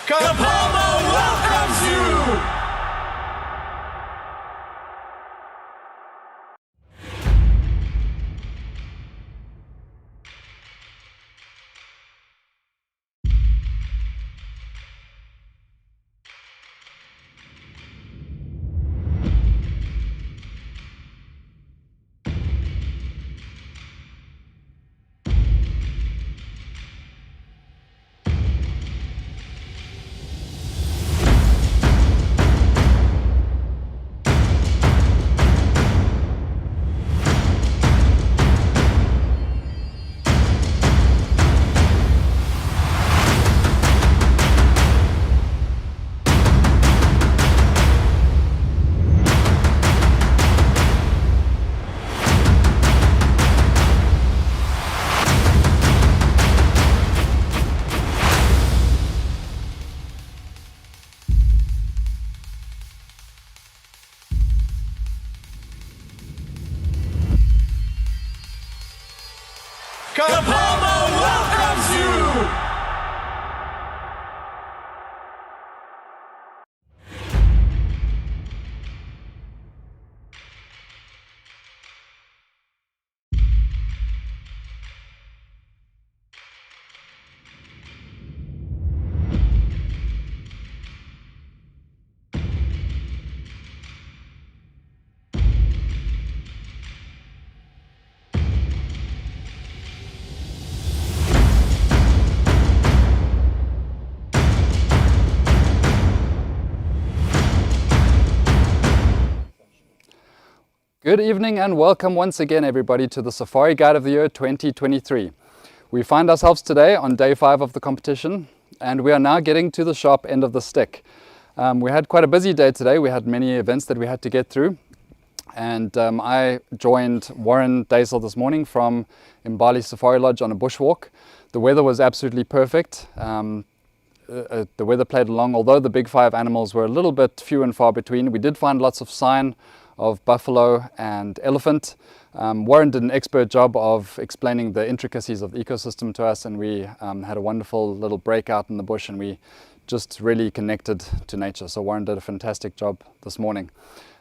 Kapama welcomes you! Kapama welcomes you! Good evening and welcome once again everybody to the Safari Guide of the Year 2023. We find ourselves today on day 5 of the competition and we are now getting to the sharp end of the stick. We had quite a busy day today. We had many events that we had to get through and I joined Warren Daisel this morning from Kimberlee Safari Lodge on a bushwalk. The weather was absolutely perfect. The weather played along, although the big 5 animals were a little bit few and far between. We did find lots of sign of buffalo and elephant. Warren did an expert job of explaining the intricacies of the ecosystem to us, and we had a wonderful little breakout in the bush and we just really connected to nature. So Warren did a fantastic job this morning.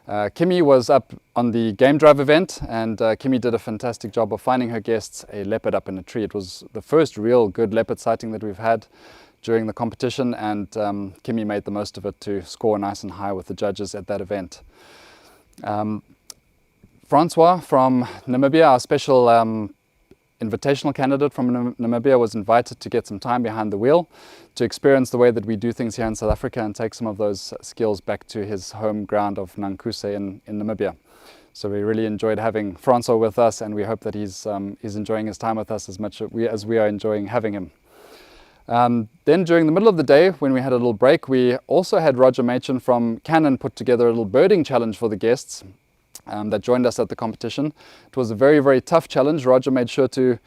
Kimmy was up on the game drive event and Kimmy did a fantastic job of finding her guests a leopard up in a tree. It was the first real good leopard sighting that we've had during the competition, and Kimmy made the most of it to score nice and high with the judges at that event. Francois from Namibia, our special invitational candidate from Namibia, was invited to get some time behind the wheel to experience the way that we do things here in South Africa and take some of those skills back to his home ground of Nankuse in Namibia. So we really enjoyed having Francois with us, and we hope that he's enjoying his time with us as much as we are enjoying having him. Then during the middle of the day, when we had a little break, we also had Roger Machin from Canon put together a little birding challenge for the guests that joined us at the competition. It was a very, very tough challenge. Roger made sure to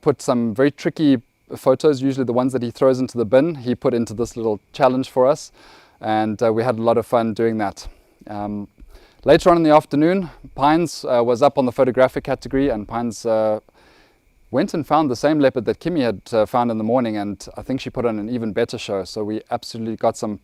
put some very tricky photos, usually the ones that he throws into the bin, he put into this little challenge for us, and we had a lot of fun doing that. Later on in the afternoon, Pines was up on the photographic category, and Pines went and found the same leopard that Kimmy had found in the morning, and I think she put on an even better show. So we absolutely got some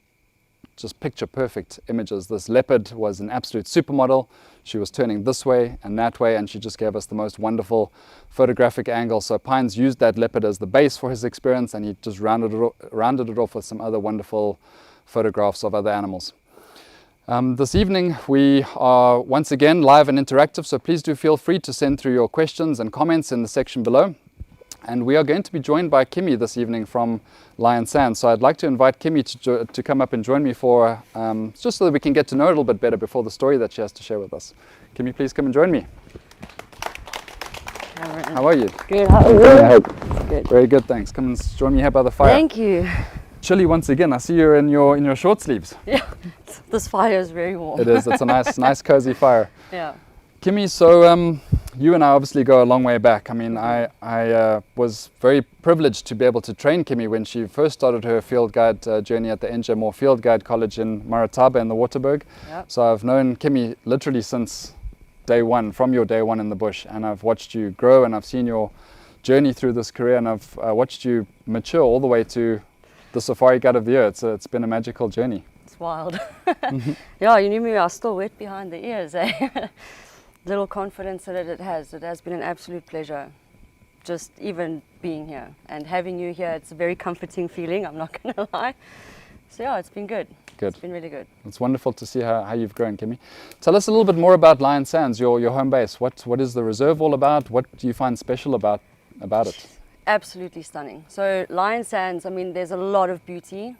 just picture perfect images. This leopard was an absolute supermodel. She was turning this way and that way, and she just gave us the most wonderful photographic angle. So Pines used that leopard as the base for his experience, and he just rounded it off with some other wonderful photographs of other animals. This evening we are once again live and interactive, so please do feel free to send through your questions and comments in the section below. And we are going to be joined by Kimmy this evening from Lion Sands. So I'd like to invite Kimmy to come up and join me for, just so that we can get to know her a little bit better before the story that she has to share with us. Kimmy, please come and join me. How are you? Good, how are you? Good. Very good, thanks. Come and join me here by the fire. Thank you. Chilly once again. I see you're in your short sleeves. Yeah, this fire is very warm. It is. It's a nice cozy fire. Yeah. Kimmy, so you and I obviously go a long way back. I mean, I was very privileged to be able to train Kimmy when she first started her field guide journey at the NJ Moore Field Guide College in Marataba in the Waterberg. Yep. So I've known Kimmy literally since day one, from your day one in the bush, and I've watched you grow, and I've seen your journey through this career, and I've watched you mature all the way to the safari guide of the year. It's been a magical journey. It's wild. Yeah, you knew me, I was still wet behind the ears, eh? Little confidence that it has. It has been an absolute pleasure just even being here and having you here. It's a very comforting feeling, I'm not going to lie. So yeah, it's been good. Good. It's been really good. It's wonderful to see how you've grown, Kimmy. Tell us a little bit more about Lion Sands, your home base. What is the reserve all about? What do you find special about it? Absolutely stunning. So Lion Sands, I mean, there's a lot of beauty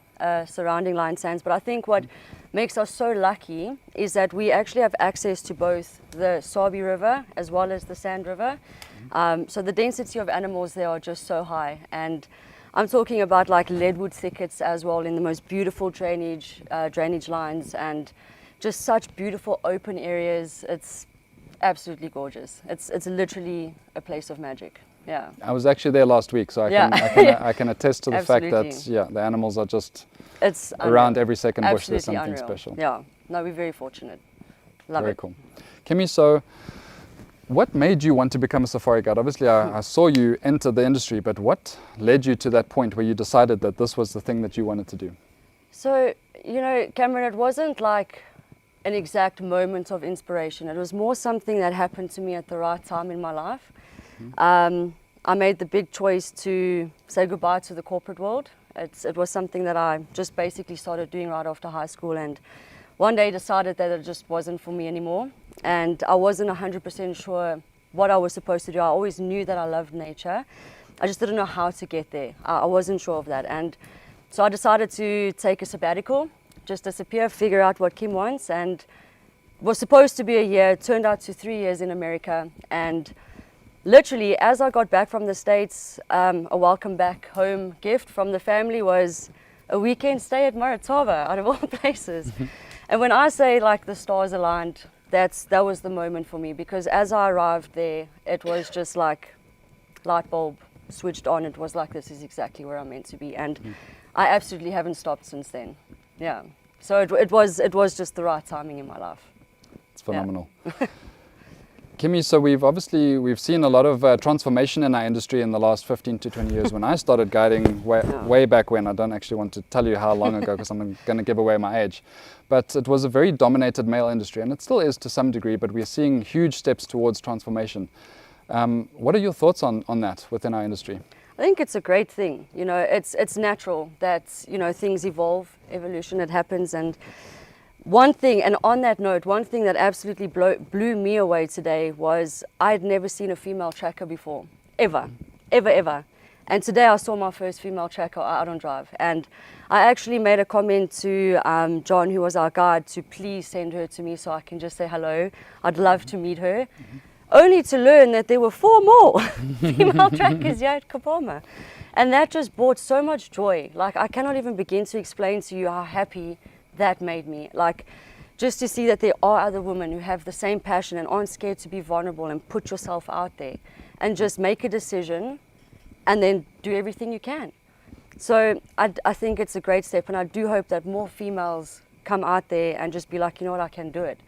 surrounding Lion Sands, but I think what makes us so lucky is that we actually have access to both the Sabi River as well as the Sand River. So the density of animals there are just so high, and I'm talking about like leadwood thickets as well in the most beautiful drainage lines, and just such beautiful open areas. It's absolutely gorgeous. It's literally a place of magic. Yeah. I was actually there last week, so I can attest to the fact that the animals are just around every second bush. There's something special. Yeah. No, we're very fortunate. Love very it. Cool. Kimmy, so what made you want to become a safari guide? Obviously, I saw you enter the industry, but what led you to that point where you decided that this was the thing that you wanted to do? So, you know, Cameron, it wasn't like an exact moment of inspiration. It was more something that happened to me at the right time in my life. I made the big choice to say goodbye to the corporate world. It was something that I just basically started doing right after high school, and one day decided that it just wasn't for me anymore. And I wasn't 100% sure what I was supposed to do. I always knew that I loved nature. I just didn't know how to get there. I wasn't sure of that. And so I decided to take a sabbatical, just disappear, figure out what Kim wants, and was supposed to be a year. It turned out to 3 years in America. And literally, as I got back from the States, a welcome back home gift from the family was a weekend stay at Maratava, out of all places. And when I say like the stars aligned, that was the moment for me, because as I arrived there, it was just like light bulb switched on. It was like, this is exactly where I'm meant to be. And I absolutely haven't stopped since then. Yeah. So it was just the right timing in my life. It's phenomenal. Yeah. Kimmy, so we've seen a lot of transformation in our industry in the last 15 to 20 years. When I started guiding way back when, I don't actually want to tell you how long ago because I'm going to give away my age, but it was a very dominated male industry, and it still is to some degree, but we're seeing huge steps towards transformation. What are your thoughts on that within our industry? I think it's a great thing. You know, it's natural that, you know, things evolve, evolution, it happens. And one thing, and on that note, one thing that absolutely blew me away today was I'd never seen a female tracker before, ever. And today I saw my first female tracker out on drive. And I actually made a comment to John, who was our guide, to please send her to me so I can just say hello. I'd love to meet her. Only to learn that there were 4 more female trackers here at Kapama. And that just brought so much joy. Like, I cannot even begin to explain to you how happy that made me. Like, just to see that there are other women who have the same passion and aren't scared to be vulnerable and put yourself out there and just make a decision and then do everything you can. So I think it's a great step, and I do hope that more females come out there and just be like, you know what, I can do it.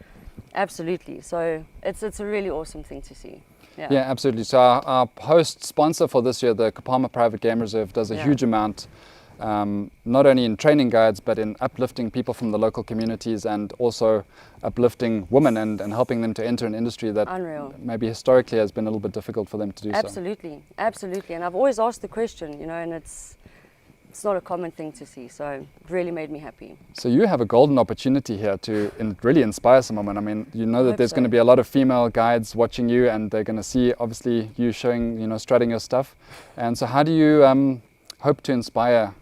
Absolutely. So it's a really awesome thing to see. Yeah, absolutely. So our host sponsor for this year, the Kapama Private Game Reserve, does a huge amount, not only in training guides, but in uplifting people from the local communities, and also uplifting women and helping them to enter an industry that maybe historically has been a little bit difficult for them to do. Absolutely. And I've always asked the question, you know, and it's not a common thing to see, so it really made me happy. So you have a golden opportunity here to really inspire some women. I mean, you know that there's going to be a lot of female guides watching you, and they're going to see obviously you showing, you know, strutting your stuff. And so how do you hope to inspire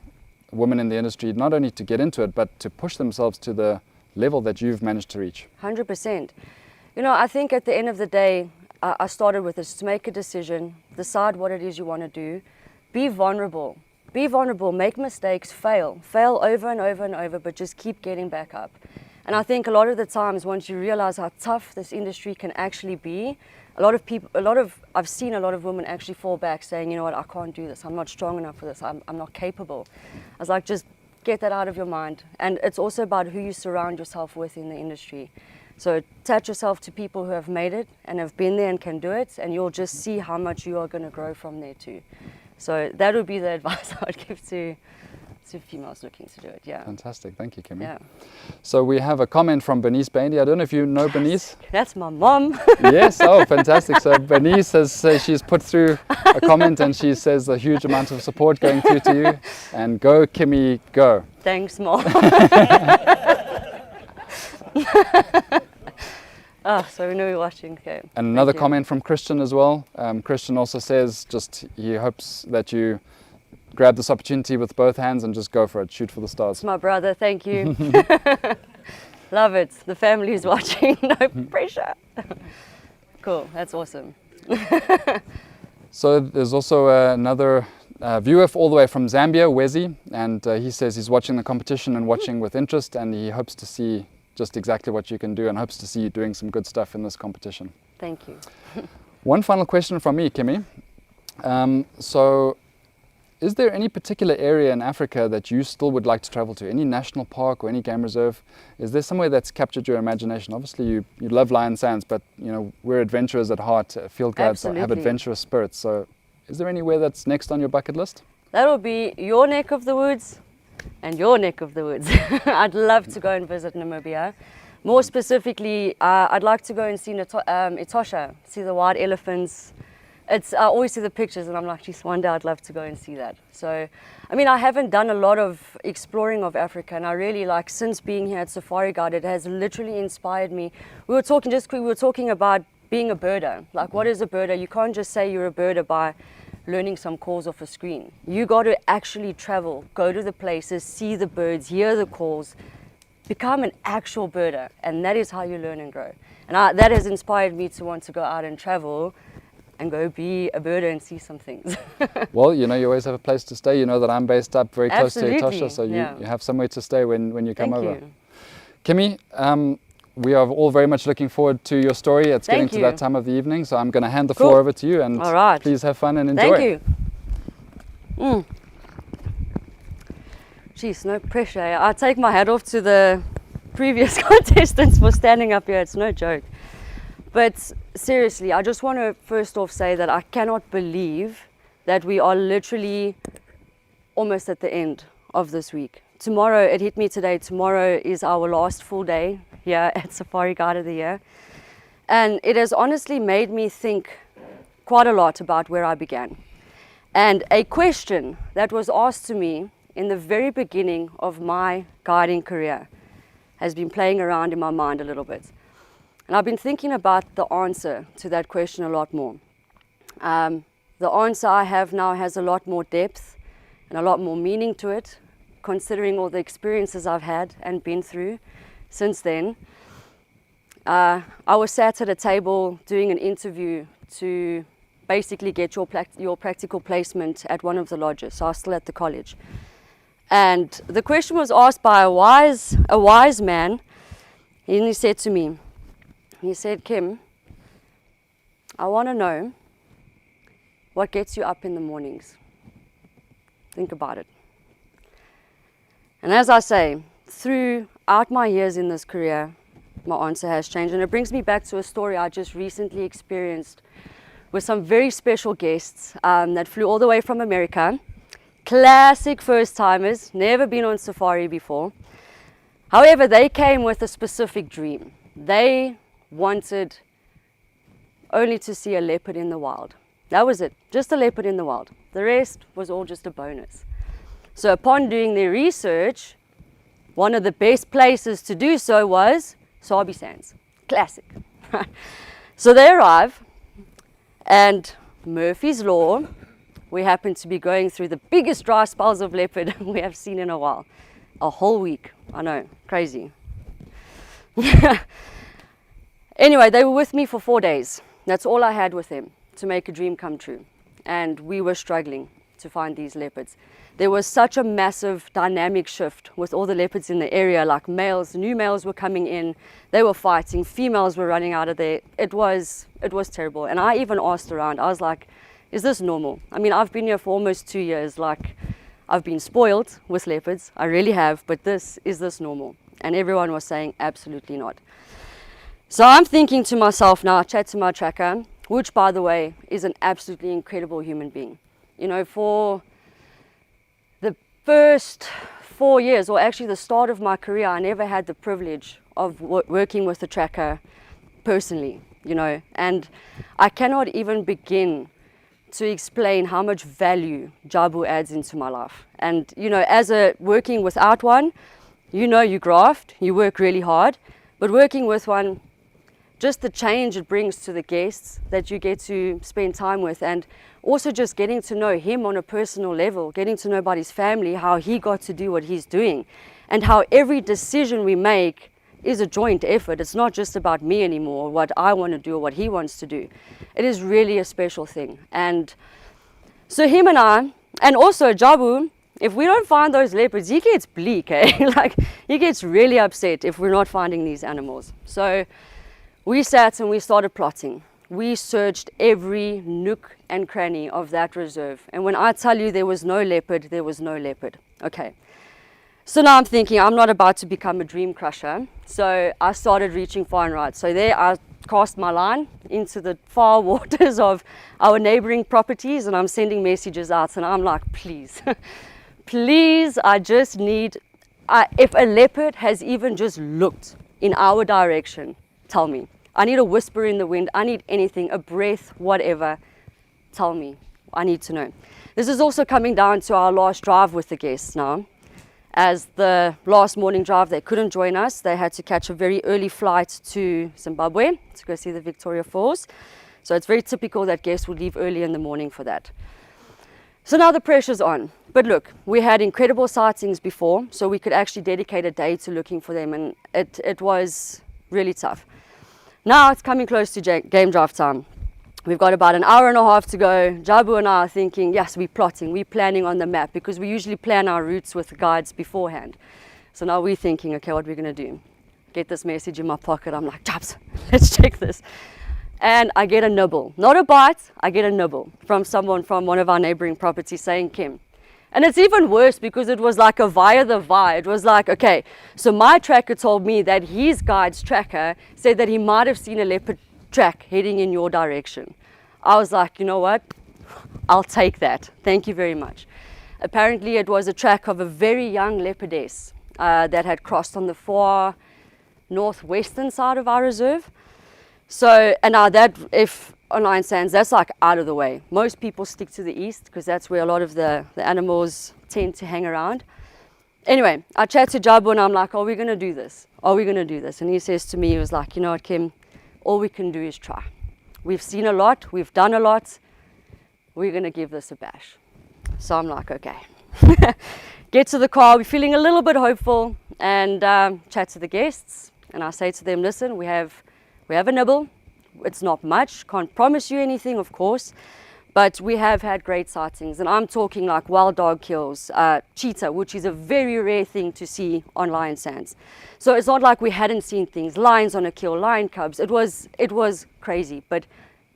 women in the industry, not only to get into it, but to push themselves to the level that you've managed to reach? 100%. You know, I think at the end of the day, I started with this: to make a decision, decide what it is you want to do, be vulnerable. Be vulnerable, make mistakes, fail over and over and over, but just keep getting back up. And I think a lot of the times, once you realize how tough this industry can actually be, I've seen a lot of women actually fall back saying, you know what, I can't do this, I'm not strong enough for this, I'm not capable. I was like, just get that out of your mind. And it's also about who you surround yourself with in the industry. So attach yourself to people who have made it and have been there and can do it, and you'll just see how much you are going to grow from there too. So that would be the advice I would give to two females looking to do it, yeah. Fantastic, thank you, Kimmy. Yeah. So we have a comment from Bernice Baindy. I don't know if you know Bernice. That's my mom. Yes, oh, fantastic. So Bernice has she's put through a comment and she says a huge amount of support going through to you. And go, Kimmy, go. Thanks, Mom. Oh, so we know you're watching. Okay. And another Thank you. comment from Christian as well. Christian also says just he hopes that you grab this opportunity with both hands and just go for it, shoot for the stars. It's my brother, thank you. Love it. The family is watching, no pressure. Cool, that's awesome. So there's also another viewer all the way from Zambia, Wezi, and he says he's watching the competition and watching with interest, and he hopes to see just exactly what you can do and hopes to see you doing some good stuff in this competition. Thank you. One final question from me, Kimmy. So is there any particular area in Africa that you still would like to travel to? Any national park or any game reserve? Is there somewhere that's captured your imagination? Obviously you love Lion Sands, but you know, we're adventurers at heart. Field guides have Absolutely. adventurous spirits. So is there anywhere that's next on your bucket list? That'll be your neck of the woods and your neck of the woods. I'd love to go and visit Namibia. More specifically, I'd like to go and see Etosha, see the wild elephants. I always see the pictures and I'm like, geez, one day I'd love to go and see that. So, I mean, I haven't done a lot of exploring of Africa, and I really like, since being here at Safari Guide, it has literally inspired me. We were talking about being a birder. Like, what is a birder? You can't just say you're a birder by learning some calls off a screen. You got to actually travel, go to the places, see the birds, hear the calls, become an actual birder, and that is how you learn and grow. And that has inspired me to want to go out and travel and go be a birder and see some things. Well, you know, you always have a place to stay. You know that I'm based up very close to Absolutely, Etosha, so yeah. you have somewhere to stay when you come Thank over. you. Kimmy, we are all very much looking forward to your story. It's getting Thank to you. that time of the evening, so I'm going to hand the Cool. floor over to you, and All right. please have fun and enjoy. Thank you. Jeez, no pressure. I take my hat off to the previous contestants for standing up here. It's no joke. But seriously, I just want to first off say that I cannot believe that we are literally almost at the end of this week. Tomorrow, it hit me today, tomorrow is our last full day here at Safari Guide of the Year. And it has honestly made me think quite a lot about where I began. And a question that was asked to me in the very beginning of my guiding career has been playing around in my mind a little bit. And I've been thinking about the answer to that question a lot more. The answer I have now has a lot more depth and a lot more meaning to it, considering all the experiences I've had and been through since then. I was sat at a table doing an interview to basically get your practical placement at one of the lodges. So I was still at the college. And the question was asked by a wise man, and he said to me, he said, Kim, I want to know what gets you up in the mornings. Think about it. And as I say, throughout my years in this career, my answer has changed. And it brings me back to a story I just recently experienced with some very special guests that flew all the way from America. Classic first timers, never been on safari before. However, they came with a specific dream. They wanted only to see a leopard in the wild. That was it, just a leopard in the wild. The rest was all just a bonus. So upon doing their research, one of the best places to do so was Sabi Sands. Classic. So they arrive, and Murphy's Law, we happen to be going through the biggest dry spells of leopard we have seen in a while. A whole week. I know, crazy. Anyway, they were with me for 4 days. That's all I had with them to make a dream come true. And we were struggling to find these leopards. There was such a massive dynamic shift with all the leopards in the area, like males, new males were coming in, they were fighting, females were running out of there. It was terrible. And I even asked around, I was like, is this normal? I mean, I've been here for almost 2 years, like I've been spoiled with leopards, I really have, but is this normal? And everyone was saying, absolutely not. So I'm thinking to myself now, I chat to my tracker, which by the way, is an absolutely incredible human being. You know, for the first 4 years, or actually the start of my career, I never had the privilege of working with a tracker personally, you know, and I cannot even begin to explain how much value Jabu adds into my life. And, you know, as a working without one, you know, you graft, you work really hard, but working with one, just the change it brings to the guests that you get to spend time with, and also just getting to know him on a personal level, getting to know about his family, how he got to do what he's doing, and how every decision we make is a joint effort. It's not just about me anymore, what I want to do or what he wants to do. It is really a special thing. And so him and I, and also Jabu, if we don't find those leopards, he gets bleak, eh? Like, he gets really upset if we're not finding these animals. So we sat and we started plotting. We searched every nook and cranny of that reserve. And when I tell you there was no leopard, there was no leopard. Okay. So now I'm thinking I'm not about to become a dream crusher. So I started reaching far and right. So there I cast my line into the far waters of our neighboring properties, and I'm sending messages out, and I'm like, please, please, I just need, if a leopard has even just looked in our direction, tell me. I need a whisper in the wind. I need anything, a breath, whatever. Tell me. I need to know. This is also coming down to our last drive with the guests now. As the last morning drive, they couldn't join us. They had to catch a very early flight to Zimbabwe to go see the Victoria Falls. So it's very typical that guests would leave early in the morning for that. So now the pressure's on. But look, we had incredible sightings before, so we could actually dedicate a day to looking for them, and it was really tough. Now it's coming close to game drive time. We've got about an hour and a half to go. Jabu and I are thinking, yes, we're plotting, we're planning on the map, because we usually plan our routes with the guides beforehand. So now we're thinking, okay, what we're going to do? Get this message in my pocket. I'm like, Jabs, let's check this. And I get a nibble, not a bite, I get a nibble from someone from one of our neighboring properties saying, Kim. And it's even worse because it was like a via the via. It was like, okay, so my tracker told me that his guide's tracker said that he might have seen a leopard track heading in your direction. I was like, you know what? I'll take that. Thank you very much. Apparently it was a track of a very young leopardess that had crossed on the far northwestern side of our reserve. So, and now that, if on Lion Sands, that's like out of the way. Most people stick to the east because that's where a lot of the animals tend to hang around. Anyway, I chat to Jabu and I'm like, are we going to do this? Are we going to do this? And he says to me, he was like, you know what, Kim, all we can do is try. We've seen a lot, we've done a lot, we're going to give this a bash. So I'm like, okay. Get to the car, we're feeling a little bit hopeful, and chat to the guests. And I say to them, listen, we have a nibble. It's not much, can't promise you anything, of course, but we have had great sightings. And I'm talking like wild dog kills, cheetah, which is a very rare thing to see on Lion Sands. So it's not like we hadn't seen things, lions on a kill, lion cubs. It was crazy, but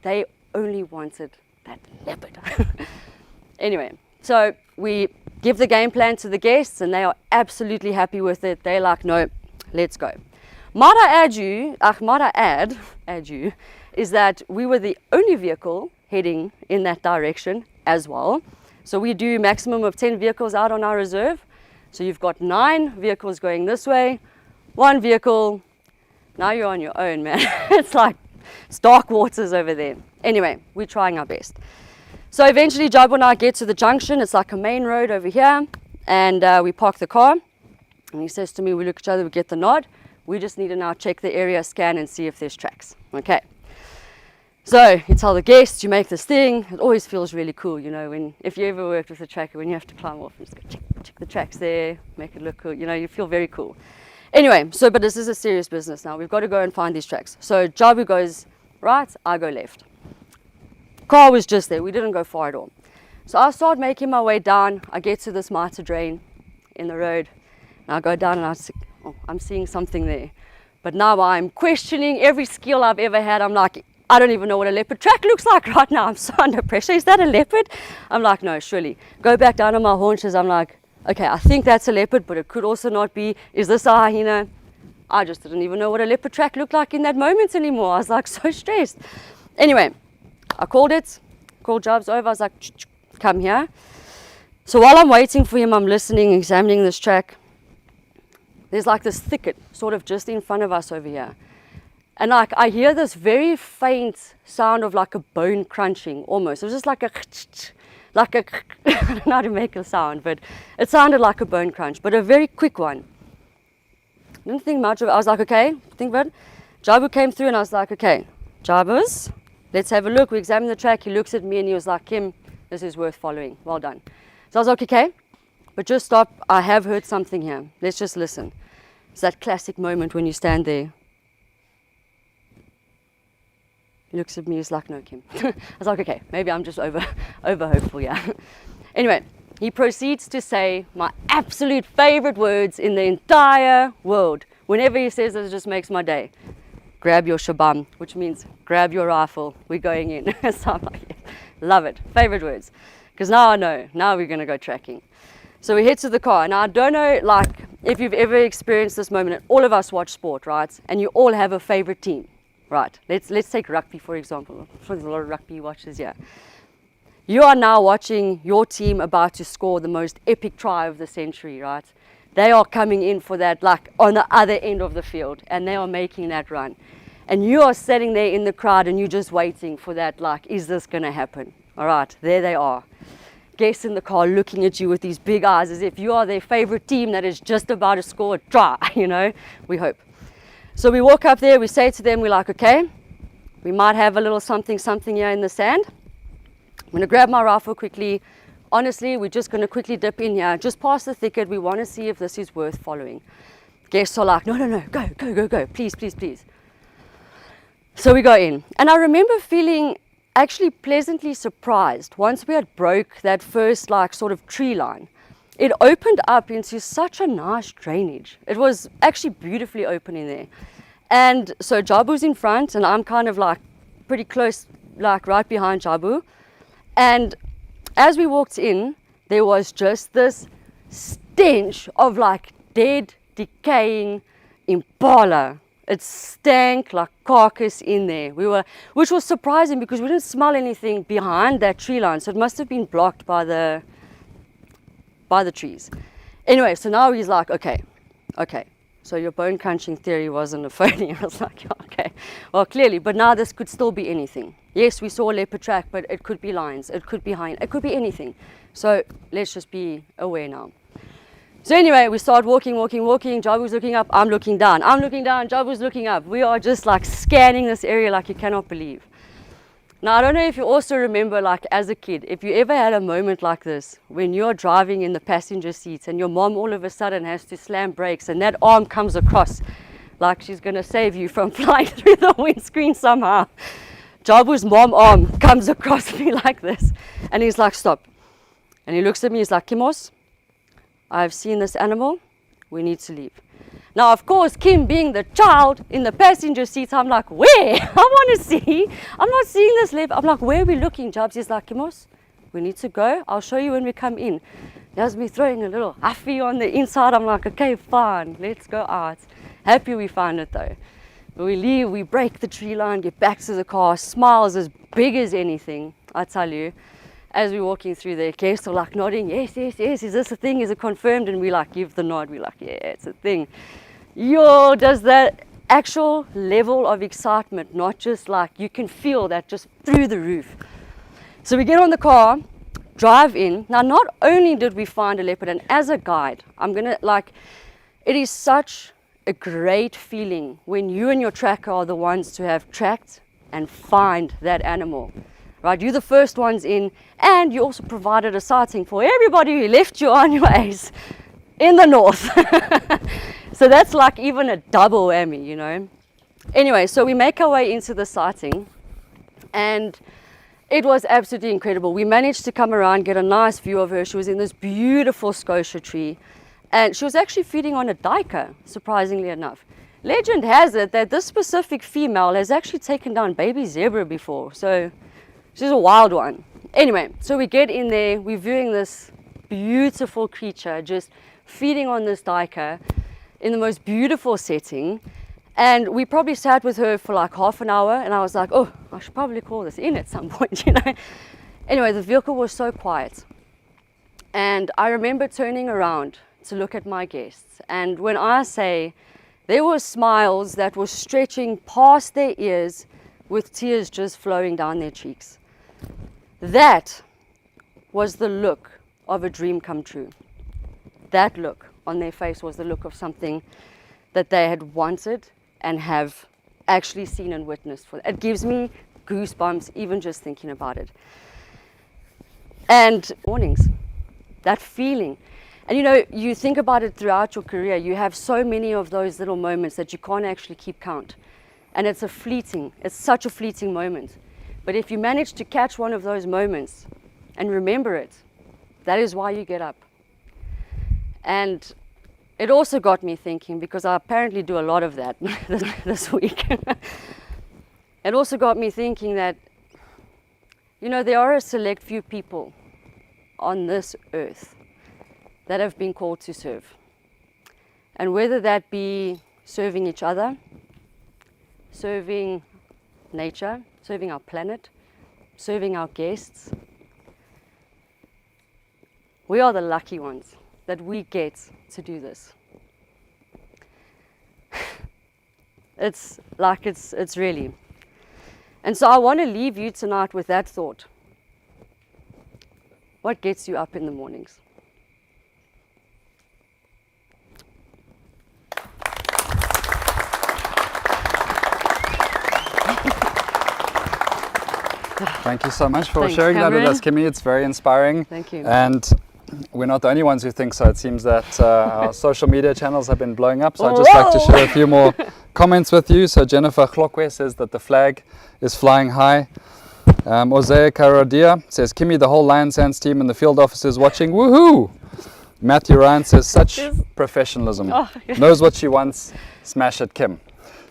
they only wanted that leopard. Anyway, so we give the game plan to the guests and they are absolutely happy with it. They're like, no, let's go. Might I add you, is that we were the only vehicle heading in that direction as well. So we do maximum of 10 vehicles out on our reserve. So you've got 9 vehicles going this way, 1 vehicle. Now you're on your own, man. It's like it's dark waters over there. Anyway, we're trying our best. So eventually Jabu and I get to the junction. It's like a main road over here, and we park the car. And he says to me, we look at each other, we get the nod. We just need to now check the area, scan, and see if there's tracks. Okay. So you tell the guests, you make this thing. It always feels really cool, you know, if you ever worked with a tracker, when you have to climb off and just go check the tracks there, make it look cool. You know, you feel very cool. Anyway, but this is a serious business now. We've got to go and find these tracks. So Jabu goes right, I go left. Car was just there. We didn't go far at all. So I start making my way down. I get to this mitre drain in the road. And I go down and I'm seeing something there. But now I'm questioning every skill I've ever had. I'm like, I don't even know what a leopard track looks like right now. I'm so under pressure. Is that a leopard? I'm like, no, surely. Go back down on my haunches. I'm like, okay, I think that's a leopard, but it could also not be. Is this a hyena? I just didn't even know what a leopard track looked like in that moment anymore. I was like so stressed. Anyway, I called Jobs over. I was like, come here. So while I'm waiting for him, I'm listening, examining this track. There's like this thicket sort of just in front of us over here. And like I hear this very faint sound of like a bone crunching almost. It was just like a I don't know how to make a sound, but it sounded like a bone crunch, but a very quick one. Didn't think much of it. I was like, okay, think about it. Jabu came through and I was like, okay, Jabus, let's have a look. We examined the track. He looks at me and he was like, Kim, this is worth following. Well done. So I was like, okay, but just stop. I have heard something here. Let's just listen. It's that classic moment when you stand there. He looks at me, he's like, no, Kim. I was like, okay, maybe I'm just over hopeful, yeah. Anyway, he proceeds to say my absolute favorite words in the entire world. Whenever he says this, it just makes my day. Grab your shabam, which means grab your rifle. We're going in. So I'm like, yes, love it. Favorite words. Because now I know. Now we're going to go tracking. So we head to the car. Now I don't know, like, if you've ever experienced this moment. All of us watch sport, right? And you all have a favorite team. Right, let's take rugby for example. There's a lot of rugby watchers here. You are now watching your team about to score the most epic try of the century, right? They are coming in for that, like on the other end of the field, and they are making that run. And you are sitting there in the crowd and you're just waiting for that, like, is this going to happen? All right, there they are. Guests in the car looking at you with these big eyes as if you are their favorite team that is just about to score a try, you know, we hope. So we walk up there, we say to them, we're like, okay, we might have a little something here in the sand. I'm going to grab my rifle quickly. Honestly, we're just going to quickly dip in here, just past the thicket. We want to see if this is worth following. Guests are like, no, go, please. So we go in. And I remember feeling actually pleasantly surprised once we had broke that first like sort of tree line. It opened up into such a nice drainage. It was actually beautifully open in there. And so Jabu's in front and I'm kind of like pretty close, like right behind Jabu. And as we walked in, there was just this stench of like dead, decaying impala. It stank like carcass in there. Which was surprising because we didn't smell anything behind that tree line. So it must have been blocked by the trees. Anyway, so now he's like, okay, so your bone crunching theory wasn't a phony. I was like, okay, well, clearly, but now this could still be anything. Yes, we saw a leopard track, but it could be lions, it could be hyena, it could be anything. So let's just be aware now. So anyway, we start walking. Jabu's looking up, I'm looking down, Jabu's looking up. We are just like scanning this area like you cannot believe. Now, I don't know if you also remember, like as a kid, if you ever had a moment like this, when you're driving in the passenger seat and your mom all of a sudden has to slam brakes and that arm comes across like she's going to save you from flying through the windscreen somehow. Jabu's mom arm comes across me like this and he's like, stop. And he looks at me, he's like, Kimos, I've seen this animal, we need to leave. Now, of course, Kim being the child in the passenger seat, I'm like, where? I want to see. I'm not seeing this left. I'm like, where are we looking? Jabs is like, Kimos, we need to go. I'll show you when we come in. He has me throwing a little huffy on the inside. I'm like, okay, fine, let's go out. Happy we found it though. But we leave, we break the tree line, get back to the car, smiles as big as anything, I tell you. As we're walking through there, guests are like nodding, yes, is this a thing? Is it confirmed? And we like give the nod, we're like, yeah, it's a thing. Yo, does that actual level of excitement, not just like, you can feel that just through the roof. So we get on the car, drive in. Now, not only did we find a leopard, and as a guide, it is such a great feeling when you and your tracker are the ones to have tracked and find that animal. Right, you're the first ones in, and you also provided a sighting for everybody who left you on your ace in the north. So that's like even a double whammy, you know. Anyway, so we make our way into the sighting, and it was absolutely incredible. We managed to come around, get a nice view of her. She was in this beautiful scotia tree, and she was actually feeding on a duiker, surprisingly enough. Legend has it that this specific female has actually taken down baby zebra before, so she's a wild one. Anyway, so we get in there, we're viewing this beautiful creature just feeding on this duiker in the most beautiful setting. And we probably sat with her for like half an hour, and I was like, oh, I should probably call this in at some point, you know. Anyway, the vehicle was so quiet. And I remember turning around to look at my guests. And when I say there were smiles that were stretching past their ears with tears just flowing down their cheeks. That was the look of a dream come true. That look on their face was the look of something that they had wanted and have actually seen and witnessed. It gives me goosebumps even just thinking about it. And mornings, that feeling. And you know, you think about it throughout your career, you have so many of those little moments that you can't actually keep count. And it's such a fleeting moment. But if you manage to catch one of those moments and remember it, that is why you get up. And it also got me thinking, because I apparently do a lot of that this week. It also got me thinking that, you know, there are a select few people on this earth that have been called to serve. And whether that be serving each other, serving nature, serving our planet, serving our guests, we are the lucky ones that we get to do this. It's really. And so I want to leave you tonight with that thought. What gets you up in the mornings? Thank you so much for Thanks, sharing that with Cameron. us, Kimmy. It's very inspiring. Thank you. And we're not the only ones who think so. It seems that our social media channels have been blowing up. So I'd just like to share a few more comments with you. So Jennifer Chlokwe says that the flag is flying high. Ozea Karadia says, Kimmy, the whole Lion Sands team and the field officers watching. Woohoo! Matthew Ryan says, such professionalism. Oh. Knows what she wants. Smash it, Kim.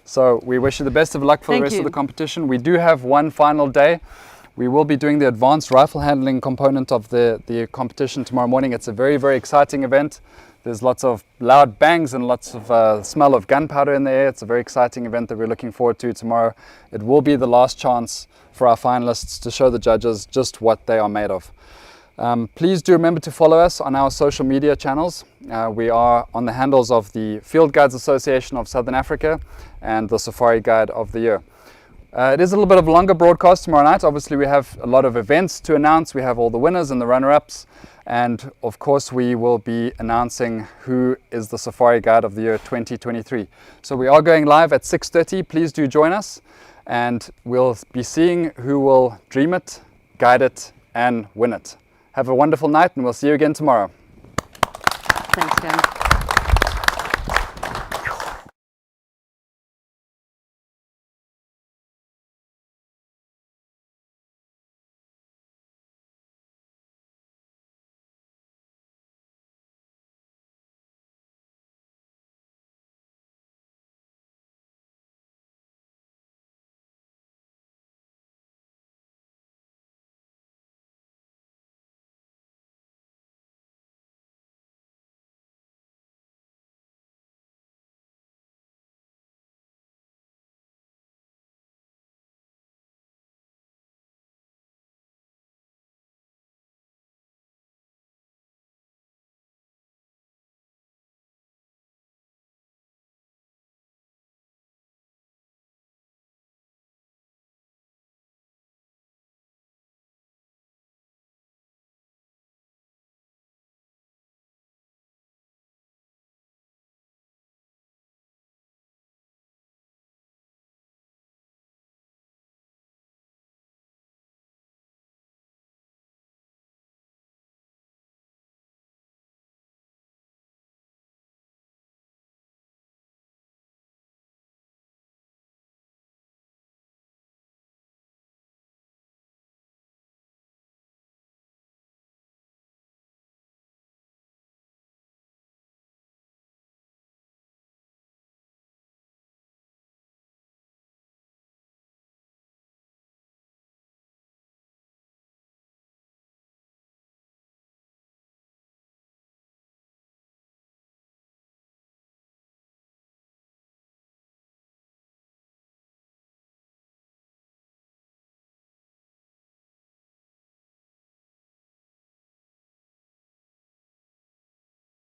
So we wish you the best of luck for the rest of the competition. We do have one final day. We will be doing the advanced rifle handling component of the competition tomorrow morning. It's a very, very exciting event. There's lots of loud bangs and lots of smell of gunpowder in the air. It's a very exciting event that we're looking forward to tomorrow. It will be the last chance for our finalists to show the judges just what they are made of. Please do remember to follow us on our social media channels. We are on the handles of the Field Guides Association of Southern Africa and the Safari Guide of the Year. It is a little bit of a longer broadcast tomorrow night. Obviously, we have a lot of events to announce. We have all the winners and the runner-ups. And of course, we will be announcing who is the Safari Guide of the Year 2023. So we are going live at 6:30. Please do join us. And we'll be seeing who will dream it, guide it, and win it. Have a wonderful night, and we'll see you again tomorrow. Thanks, Cam.